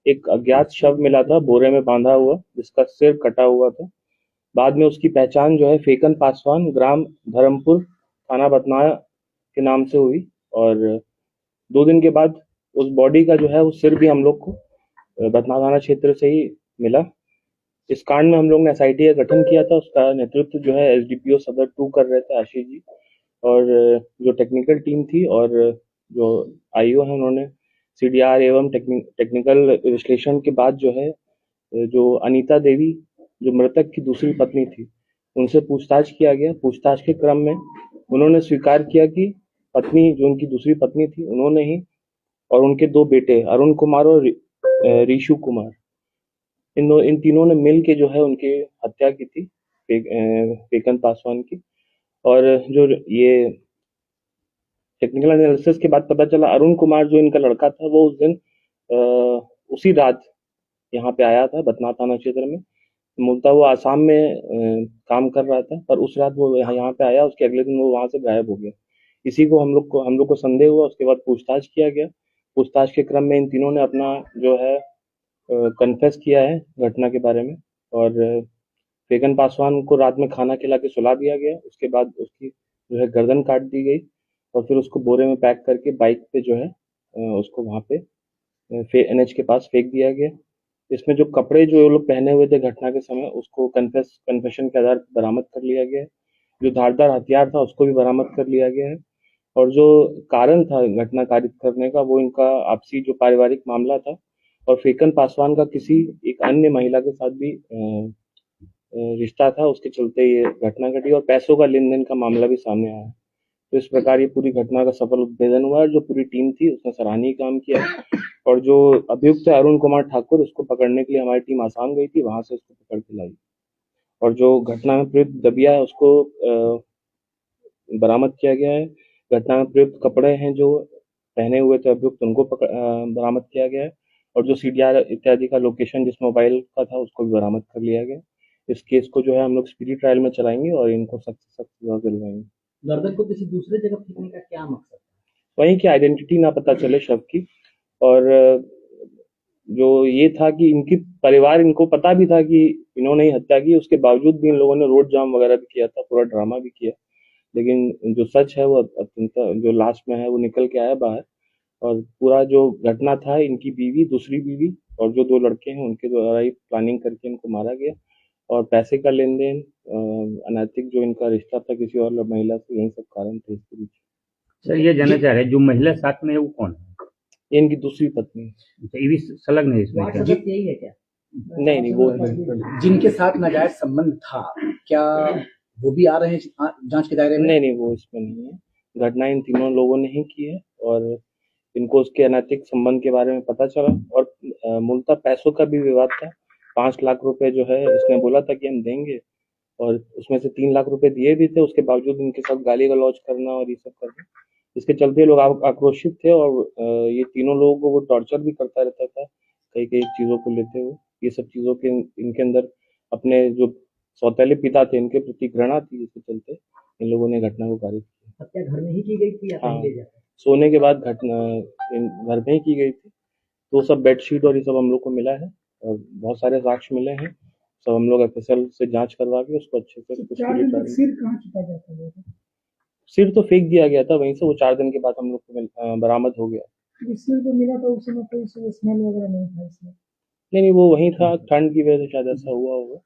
एक अज्ञात शव मिला था बोरे में बांधा हुआ, जिसका सिर कटा हुआ था। बाद में उसकी पहचान जो है फेकन पासवान, ग्राम धर्मपुर, थाना बथनाया के नाम से हुई। और 2 दिन के बाद उस बॉडी का जो है वो सिर भी हम लोग को बथनाहा थाना क्षेत्र से ही मिला। इस कांड में हम लोग ने एसआईटी का गठन किया था। उसका नेतृत्व जो है एसडीपीओ सदर 2 कर रहे थे, आशीष जी। और जो टेक्निकल टीम थी और जो आईओ है, उन्होंने सीडीआर एवं टेक्निकल विश्लेषण के बाद जो है जो अनीता देवी, जो मृतक की दूसरी पत्नी थी, उनसे पूछताछ किया गया। पूछताछ के क्रम में उन्होंने स्वीकार किया कि पत्नी, जो उनकी दूसरी पत्नी थी, उन्होंने ही और उनके 2 बेटे अरुण कुमार और रीशु कुमार, इन तीनों ने मिल के जो है उनकी हत्या की थी, फेकन पासवान की। और जो ये टेक्निकल एनालिसिस के बाद पता चला, अरुण कुमार जो इनका लड़का था, वो उस दिन उसी रात यहाँ पे आया था बथनाहा थाना क्षेत्र में। मूलतः वो आसाम में काम कर रहा था, पर उस रात वो यहाँ पे आया, उसके अगले दिन वो वहां से गायब हो गया। इसी को हम लोग को संदेह हुआ। उसके बाद पूछताछ किया गया। पूछताछ के क्रम में इन तीनों ने अपना जो है कन्फेस किया है घटना के बारे में। और फेगन पासवान को रात में खाना खिला के सुला दिया गया। उसके बाद उसकी जो है गर्दन काट दी गई और फिर उसको बोरे में पैक करके बाइक पे जो है उसको वहां पे एनएच के पास फेंक दिया गया। इसमें जो कपड़े जो ये लोग पहने हुए थे घटना के समय, उसको कन्फेशन के आधार पर बरामद कर लिया गया है। जो धारदार हथियार था उसको भी बरामद कर लिया गया है। और जो कारण था घटना कारित करने का, वो इनका आपसी जो पारिवारिक मामला था और फेकन पासवान का किसी एक अन्य महिला के साथ भी रिश्ता था, उसके चलते ये घटना घटी और पैसों का लेन देन का मामला भी सामने आया। तो इस प्रकार ये पूरी घटना का सफल उद्भेदन हुआ है। जो पूरी टीम थी उसने सराहनीय काम किया। और जो अभियुक्त है अरुण कुमार ठाकुर, उसको पकड़ने के लिए हमारी टीम आसाम गई थी, वहां से उसको पकड़ के लाई। और जो घटना में प्रयुक्त दबिया है उसको बरामद किया गया है। घटना में प्रयुक्त कपड़े हैं जो पहने हुए थे अभियुक्त, उनको बरामद किया गया है। और जो सीडीआर इत्यादि का लोकेशन जिस मोबाइल का था उसको भी बरामद कर लिया गया। इस केस को जो है हम लोग स्पीडी ट्रायल में चलाएंगे और इनको सख्त से सख्त सजा दिलवाएंगे। गर्दन को किसी दूसरे जगह फेंकने का क्या मकसद था? वहीं की आइडेंटिटी ना पता चले शव की। और जो ये था कि इनकी परिवार, इनको पता भी था कि इन्होंने ही हत्या की, उसके बावजूद भी इन लोगों ने रोड जाम वगैरह भी किया था, पूरा ड्रामा भी किया। लेकिन जो सच है वो अत्यंत, जो लास्ट में है वो निकल के आया बाहर। और पूरा जो घटना था, इनकी बीवी, दूसरी बीवी और जो 2 लड़के हैं, उनके द्वारा ही प्लानिंग करके इनको मारा गया। और पैसे का लेन देन, अनैतिक जो इनका रिश्ता था किसी और महिला से, यही सब कारण थे इसके पीछे। सर ये जानना चाह रहे हैं, जो महिला साथ में है वो कौन है? ये इनकी दूसरी पत्नी। ये भी संलग्न है इसमें क्या? यही है क्या? नहीं, वो नहीं। जिनके साथ नाजायज संबंध था, क्या वो भी आ रहे हैं जांच के दायरे में? नहीं, वो इसमें नहीं है। घटना इन तीनों लोगों ने ही की है और इनको उसके अनैतिक संबंध के बारे में पता चला। और मूलतः पैसों का भी विवाद था। 5 लाख रुपए जो है इसने बोला था कि हम देंगे, और उसमें से 3 लाख रुपए दिए भी थे। उसके बावजूद इनके साथ गाली गलौज करना और ये सब करना, इसके चलते लोग आक्रोशित थे। और ये तीनों लोगों को वो टॉर्चर भी करता रहता था कई कई चीजों को लेते हुए। ये सब चीजों के इनके अंदर अपने जो सौतेले पिता थे, इनके प्रति घृणा थी, जिसके चलते इन लोगों ने घटना को कारित किया। हत्या घर में ही की गई थी या कहीं ले जाकर? सोने के बाद घटना घर में ही की गई थी। तो सब बेडशीट और ये सब हम लोग को मिला है और बहुत सारे साक्ष्य मिले हैं। सब हम लोग एफएसएल से जांच करवा के उसको अच्छे से सिर कहाँ छुपा जाता है? सिर तो फेंक दिया गया था वहीं से। वो 4 दिन के बाद हम लोग को बरामद हो गया। सिर जो मिला था उस समय कोई स्मेल वगैरह नहीं था इसमें? नहीं, वो वहीं था, ठंड की वजह से शायद ऐसा हुआ होगा।